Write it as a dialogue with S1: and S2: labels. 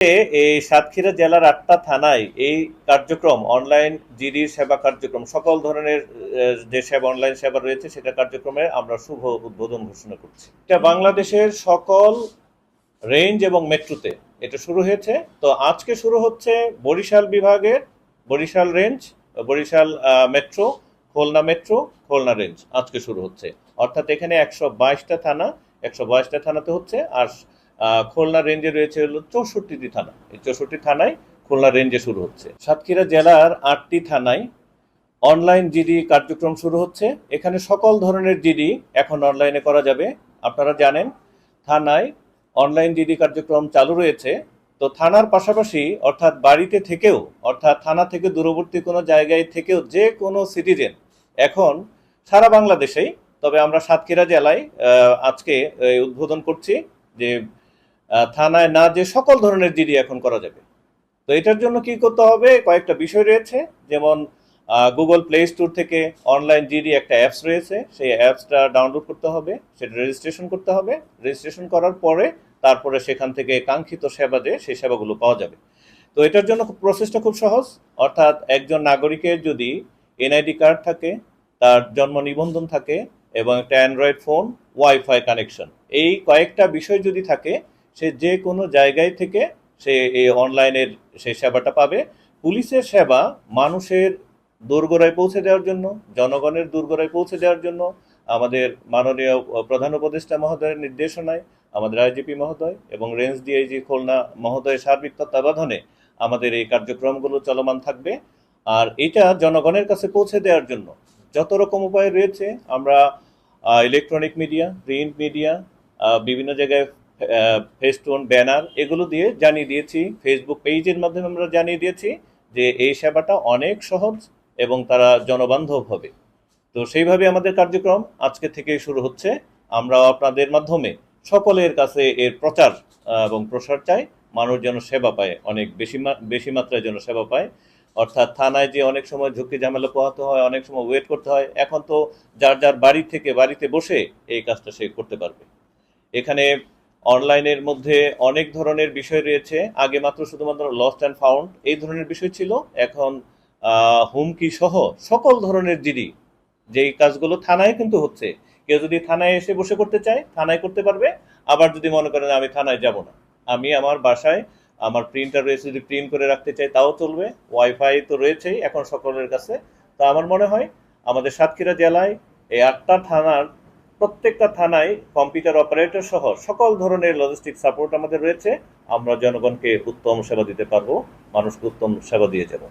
S1: এই সাতক্ষীরা জেলার ৮টা থানায় এই কার্যক্রম অনলাইন জিডি সেবা কার্যক্রম সকল ধরনের যে সেবা অনলাইন সেবা রয়েছে সেটা কার্যক্রমে আমরা শুভ উদ্বোধন ঘোষণা করছি। এটা বাংলাদেশের সকল রেঞ্জ এবং মেট্রোতে এটা শুরু হয়েছে। তো আজকে শুরু হচ্ছে বরিশাল বিভাগের Barishal range, Barishal metro, Khulna metro, Khulna range আজকে শুরু হচ্ছে। অর্থাৎ এখানে ১২২টা থানা, ১২২টা থানাতে হচ্ছে। আর খুলনা রেঞ্জে রয়েছে হলো ৬৪টি থানা। এই ৬৪ থানায় খুলনা রেঞ্জে শুরু হচ্ছে। সাতক্ষীরা জেলার ৮টি থানায় অনলাইন জিডি কার্যক্রম শুরু হচ্ছে। এখানে সকল ধরনের জিডি এখন অনলাইনে করা যাবে। আপনারা জানেন থানায় অনলাইন জিডি কার্যক্রম চালু রয়েছে। তো থানার পাশাপাশি অর্থাৎ বাড়িতে থেকেও, অর্থাৎ থানা থেকে দূরবর্তী কোনো জায়গায় থেকেও যে কোনো সিটিজেন এখন সারা বাংলাদেশেই, তবে আমরা সাতক্ষীরা জেলায় আজকে উদ্বোধন করছি যে থানায় না যে সকল ধরনের জিডি এখন করা যাবে। তো এটার জন্য কি করতে হবে, কয়েকটা বিষয় রয়েছে। যেমন গুগল প্লে স্টোর থেকে অনলাইন জিডি একটা অ্যাপস রয়েছে, সেই অ্যাপসটা ডাউনলোড করতে হবে, সেটা রেজিস্ট্রেশন করতে হবে। রেজিস্ট্রেশন করার পরে তারপরে সেখান থেকে কাঙ্ক্ষিত সেবা যে সেই সেবাগুলো পাওয়া যাবে। তো এটার জন্য প্রসেসটা খুব সহজ। অর্থাৎ একজন নাগরিকের যদি এনআইডি কার্ড থাকে, তার জন্ম নিবন্ধন থাকে এবং একটা অ্যান্ড্রয়েড ফোন, ওয়াইফাই কানেকশন, এই কয়েকটা বিষয় যদি থাকে, সে যে কোনো জায়গায় থেকে সে এই অনলাইনের সেই সেবাটা পাবে। পুলিশের সেবা মানুষের দোরগোড়ায় পৌঁছে দেওয়ার জন্য, জনগণের দোরগোড়ায় পৌঁছে দেওয়ার জন্য আমাদের মাননীয় প্রধান উপদেষ্টা মহোদয়ের নির্দেশনায় আমাদের আইজিপি মহোদয় এবং রেঞ্জ ডিআইজি খুলনা মহোদয়ের সার্বিক তত্ত্বাবধানে আমাদের এই কার্যক্রমগুলো চলমান থাকবে। আর এটা জনগণের কাছে পৌঁছে দেওয়ার জন্য যত রকম উপায় রয়েছে, আমরা ইলেকট্রনিক মিডিয়া, প্রিন্ট মিডিয়া, বিভিন্ন জায়গায় ফেস্টুন, ব্যানার এগুলো দিয়ে জানিয়ে দিয়েছি। ফেসবুক পেজের মাধ্যমে আমরা জানিয়ে দিয়েছি যে এই সেবাটা অনেক সহজ এবং তারা জনবান্ধব হবে। তো সেইভাবে আমাদের কার্যক্রম আজকে থেকে শুরু হচ্ছে। আমরা আপনাদের মাধ্যমে সকলের কাছে এর প্রচার এবং প্রসার চাই। মানুষ যেন সেবা পায়, অনেক বেশি মাত্রায় যেন সেবা পায়। অর্থাৎ থানায় যে অনেক সময় ঝুঁকি ঝামেলা পোহাতে হয়, অনেক সময় ওয়েট করতে হয়, এখন তো যার যার বাড়ি থেকে বাড়িতে বসে এই কাজটা সে করতে পারবে। এখানে অনলাইনের মধ্যে অনেক ধরনের বিষয় রয়েছে। আগে মাত্র শুধুমাত্র লস্ট অ্যান্ড ফাউন্ড এই ধরনের বিষয় ছিল, এখন হুমকি সহ সকল ধরনের জিডি যেই কাজগুলো থানায় কিন্তু হচ্ছে। কেউ যদি থানায় এসে বসে করতে চায় থানায় করতে পারবে। আবার যদি মনে করেন আমি থানায় যাব না, আমি আমার বাসায় আমার প্রিন্টার রয়েছে, যদি প্রিন্ট করে রাখতে চাই তাও চলবে। ওয়াইফাই তো রয়েছেই এখন সকলের কাছে। তো আমার মনে হয় আমাদের সাতক্ষীরা জেলায় এই ৮টা থানার প্রত্যেকটা থানায় কম্পিউটার অপারেটর সহ সকল ধরনের লজিস্টিক সাপোর্ট আমাদের রয়েছে। আমরা জনগণকে উত্তম সেবা দিতে পারবো, মানুষকে উত্তম সেবা দিয়ে যাব।